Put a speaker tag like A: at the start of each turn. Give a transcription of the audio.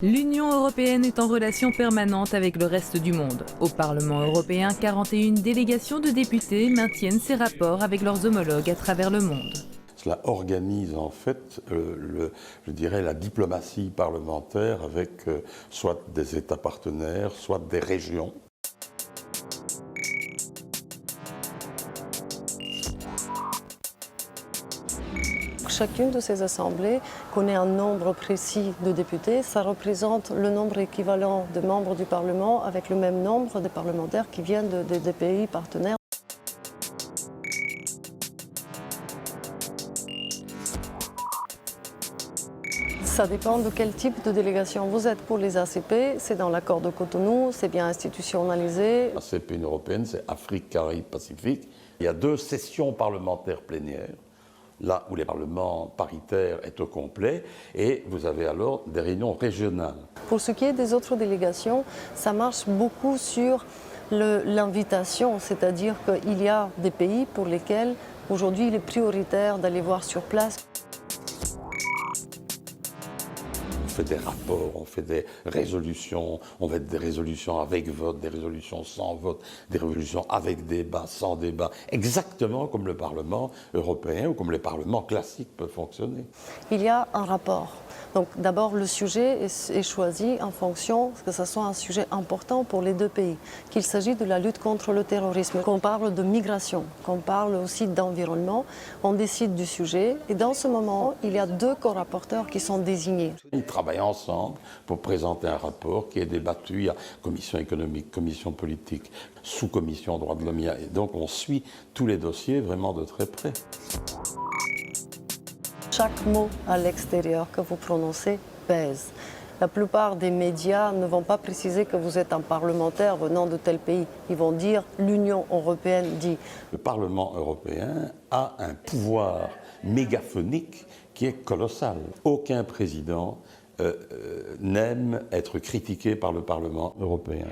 A: L'Union européenne est en relation permanente avec le reste du monde. Au Parlement européen, 41 délégations de députés maintiennent ces rapports avec leurs homologues à travers le monde.
B: Cela organise en fait, je dirais, la diplomatie parlementaire avec soit des États partenaires, soit des régions.
C: Chacune de ces assemblées connaît un nombre précis de députés. Ça représente le nombre équivalent de membres du Parlement avec le même nombre de parlementaires qui viennent des pays partenaires. Ça dépend de quel type de délégation vous êtes. Pour les ACP, c'est dans l'accord de Cotonou, c'est bien institutionnalisé.
B: ACP européenne, c'est Afrique, Caraïbes, Pacifique. Il y a 2 sessions parlementaires plénières, là où les parlements paritaires est au complet, et vous avez alors des réunions régionales.
C: Pour ce qui est des autres délégations, ça marche beaucoup sur l'invitation, c'est-à-dire qu'il y a des pays pour lesquels aujourd'hui il est prioritaire d'aller voir sur place.
B: On fait des rapports, on fait des résolutions, on fait des résolutions avec vote, des résolutions sans vote, des résolutions avec débat, sans débat, exactement comme le Parlement européen ou comme les parlements classiques peuvent fonctionner.
C: Il y a un rapport. Donc d'abord le sujet est choisi en fonction que ce soit un sujet important pour les 2 pays, qu'il s'agit de la lutte contre le terrorisme, qu'on parle de migration, qu'on parle aussi d'environnement, on décide du sujet et dans ce moment il y a 2 co-rapporteurs qui sont désignés.
B: Ils travaillent ensemble pour présenter un rapport qui est débattu. Il y a commission économique, commission politique, sous-commission droits de l'homme. Et donc on suit tous les dossiers vraiment de très près.
C: Chaque mot à l'extérieur que vous prononcez pèse. La plupart des médias ne vont pas préciser que vous êtes un parlementaire venant de tel pays. Ils vont dire l'Union européenne dit.
B: Le Parlement européen a un pouvoir mégaphonique qui est colossal. Aucun président n'aime être critiqué par le Parlement européen.